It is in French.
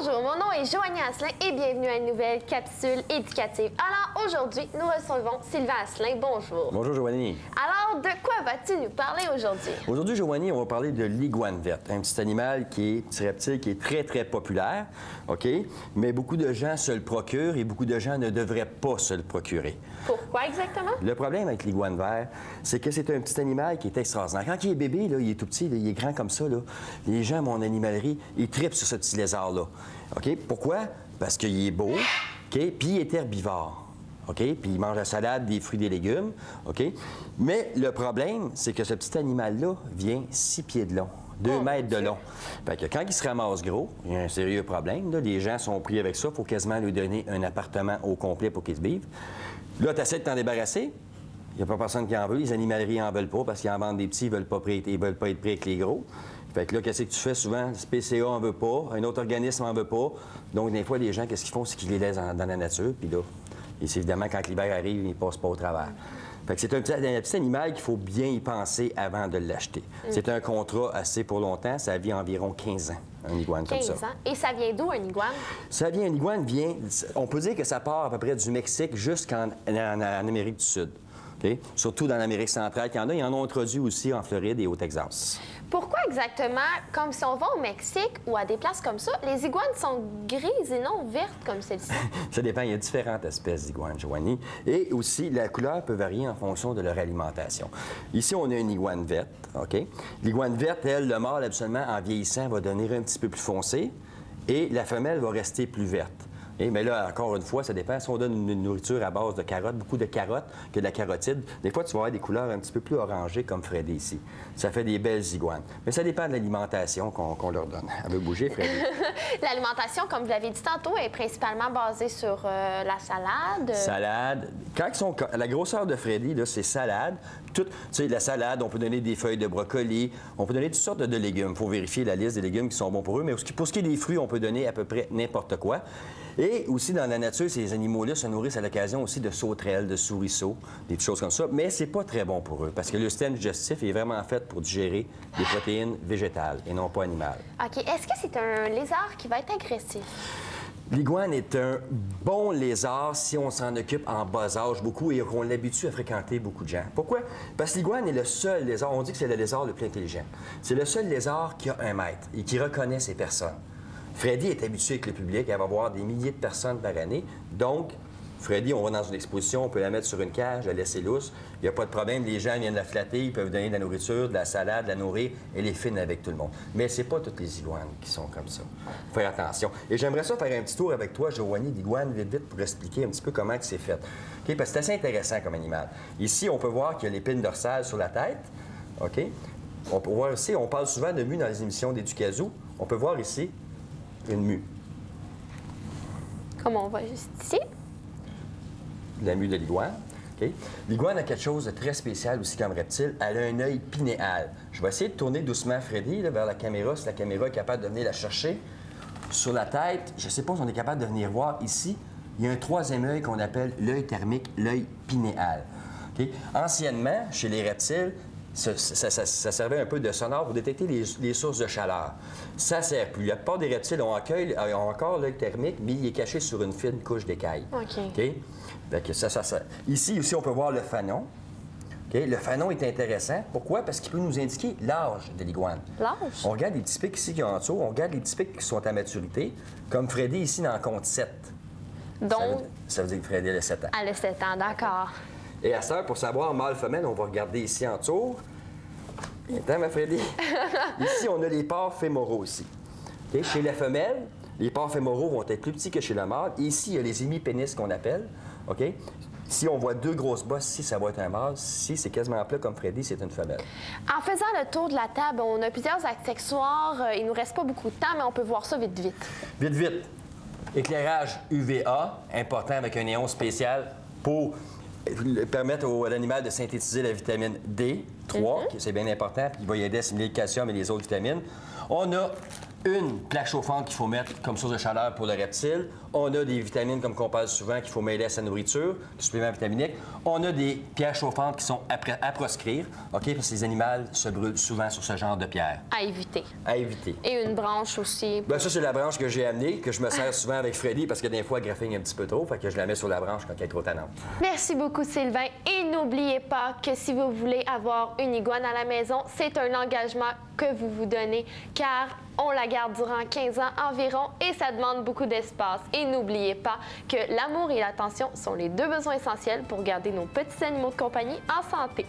Bonjour, mon nom est Joanie Asselin et bienvenue à une nouvelle capsule éducative. Alors aujourd'hui, nous recevons Sylvain Asselin. Bonjour. Bonjour Joanie. Alors, de quoi vas-tu nous parler aujourd'hui? Aujourd'hui, Joanie, on va parler de l'iguane verte, un petit animal petit reptile qui est très, très populaire, OK? Mais beaucoup de gens se le procurent et beaucoup de gens ne devraient pas se le procurer. Pourquoi exactement? Le problème avec l'iguane vert, c'est que c'est un petit animal qui est extraordinaire. Quand il est bébé, là, il est tout petit, là, il est grand comme ça, là. Les gens à mon animalerie, ils trippent sur ce petit lézard-là. OK? Pourquoi? Parce qu'il est beau, OK? Puis il est herbivore. OK? Puis il mange la salade, des fruits, des légumes. OK? Mais le problème, c'est que ce petit animal-là vient 6 pieds de long. 2 mètres de long. Fait que quand il se ramasse gros, il y a un sérieux problème. Là. Les gens sont pris avec ça. Il faut quasiment lui donner un appartement au complet pour qu'il se vive. Là, tu essaies de t'en débarrasser. Il n'y a pas personne qui en veut. Les animaleries n'en veulent pas parce qu'ils en vendent des petits, ils ne veulent pas être pris avec les gros. Fait que là, qu'est-ce que tu fais souvent? Le PCA n'en veut pas, un autre organisme n'en veut pas. Donc, des fois, les gens, qu'est-ce qu'ils font? C'est qu'ils les laissent dans la nature. Puis là, et c'est évidemment, quand l'hiver arrive, ils ne passent pas au travers. Fait que c'est un petit animal qu'il faut bien y penser avant de l'acheter. C'est un contrat assez pour longtemps. Ça vit environ 15 ans, un iguane comme ça. 15 ans. Et ça vient d'où, un iguane? Ça vient, un iguane vient... On peut dire que ça part à peu près du Mexique jusqu'en Amérique du Sud. Okay? Surtout dans l'Amérique centrale, qu'il y en a. Ils en ont introduit aussi en Floride et au Texas. Pourquoi exactement, comme si on va au Mexique ou à des places comme ça, les iguanes sont grises et non vertes comme celle-ci? Ça dépend. Il y a différentes espèces d'iguanes, Joanie. Et aussi, la couleur peut varier en fonction de leur alimentation. Ici, on a une iguane verte, OK? L'iguane verte, elle, le mâle, absolument, en vieillissant, va devenir un petit peu plus foncé et la femelle va rester plus verte. Mais là, encore une fois, ça dépend. Si on donne une nourriture à base de carottes, beaucoup de carottes, que de la carotide, des fois, tu vas avoir des couleurs un petit peu plus orangées, comme Freddy ici. Ça fait des belles iguanes. Mais ça dépend de l'alimentation qu'on leur donne. Elle veut bouger, Freddy. L'alimentation, comme vous l'avez dit tantôt, est principalement basée sur la salade. Salade. Quand ils sont... La grosseur de Freddy, c'est salade. Tu sais, la salade, on peut donner des feuilles de brocoli, on peut donner toutes sortes de légumes. Il faut vérifier la liste des légumes qui sont bons pour eux. Mais pour ce qui est des fruits, on peut donner à peu près n'importe quoi. Et aussi, dans la nature, ces animaux-là se nourrissent à l'occasion aussi de sauterelles, de souriceaux, des choses comme ça. Mais c'est pas très bon pour eux parce que le système digestif est vraiment fait pour digérer des protéines végétales et non pas animales. OK. Est-ce que c'est un lézard qui va être agressif? L'iguane est un bon lézard si on s'en occupe en bas âge beaucoup et qu'on l'habitue à fréquenter beaucoup de gens. Pourquoi? Parce que l'iguane est le seul lézard, on dit que c'est le lézard le plus intelligent. C'est le seul lézard qui a un maître et qui reconnaît ses personnes. Freddy est habitué avec le public, elle va voir des milliers de personnes par année. Donc, Freddy, on va dans une exposition, on peut la mettre sur une cage, la laisser lousse. Il n'y a pas de problème, les gens viennent la flatter, ils peuvent donner de la nourriture, de la salade, de la nourrir. Elle est fine avec tout le monde. Mais c'est pas toutes les iguanes qui sont comme ça. Faut faire attention. Et j'aimerais ça faire un petit tour avec toi, Joanie, d'iguane, vite, pour expliquer un petit peu comment c'est fait. OK? Parce que c'est assez intéressant comme animal. Ici, on peut voir qu'il y a l'épine dorsale sur la tête. OK? On peut voir ici, on parle souvent de mue dans les émissions d'Éducazou. On peut voir ici une mue. Comme on voit juste ici. La mue de l'iguane. Okay. L'iguane a quelque chose de très spécial aussi comme reptile. Elle a un œil pinéal. Je vais essayer de tourner doucement Freddy là, vers la caméra, si la caméra est capable de venir la chercher. Sur la tête, je ne sais pas si on est capable de venir voir ici, il y a un troisième œil qu'on appelle l'œil thermique, l'œil pinéal. Okay. Anciennement, chez les reptiles, ça servait un peu de sonore pour détecter les sources de chaleur. Ça ne sert plus. La plupart des reptiles ont encore l'œil thermique, mais il est caché sur une fine couche d'écailles. OK. Okay? Fait que ça. Ici aussi, on peut voir le fanon. Okay? Le fanon est intéressant. Pourquoi? Parce qu'il peut nous indiquer l'âge de l'iguane. L'âge? On regarde les petits pics ici qui sont en dessous. On regarde les petits pics qui sont à maturité. Comme Freddy ici, il en compte 7. Donc? Ça veut dire que Freddy a 7 ans. Elle a 7 ans, d'accord. Et à cette heure, pour savoir mâle-femelle, on va regarder ici en dessous. Attends, ma Freddy. Ici, on a les pores fémoraux aussi. Okay? Chez la femelle, les pores fémoraux vont être plus petits que chez le mâle. Et ici, il y a les hémipénis qu'on appelle. OK? Si on voit 2 grosses bosses, ici, ça va être un mâle. Si c'est quasiment plat comme Freddy, c'est une femelle. En faisant le tour de la table, on a plusieurs accessoires. Il nous reste pas beaucoup de temps, mais on peut voir ça vite. Vite. Éclairage UVA, important avec un néon spécial pour permettre à l'animal de synthétiser la vitamine D3, c'est bien important, puis il va y aider à assimiler le calcium et les autres vitamines. On a une plaque chauffante qu'il faut mettre comme source de chaleur pour le reptile. On a des vitamines, comme qu'on parle souvent, qu'il faut mêler à sa nourriture, des suppléments vitaminiques. On a des pierres chauffantes qui sont à proscrire, OK? Parce que les animaux se brûlent souvent sur ce genre de pierres. À éviter. À éviter. Et une branche aussi. Bien, ça, c'est la branche que j'ai amenée, que je me sers souvent avec Freddy, parce que des fois, elle graffigne un petit peu trop, fait que je la mets sur la branche quand elle est trop tannante. Merci beaucoup, Sylvain. Et n'oubliez pas que si vous voulez avoir une iguane à la maison, c'est un engagement que vous vous donnez, car on la garde durant 15 ans environ et ça demande beaucoup d'espace. Et n'oubliez pas que l'amour et l'attention sont les deux besoins essentiels pour garder nos petits animaux de compagnie en santé.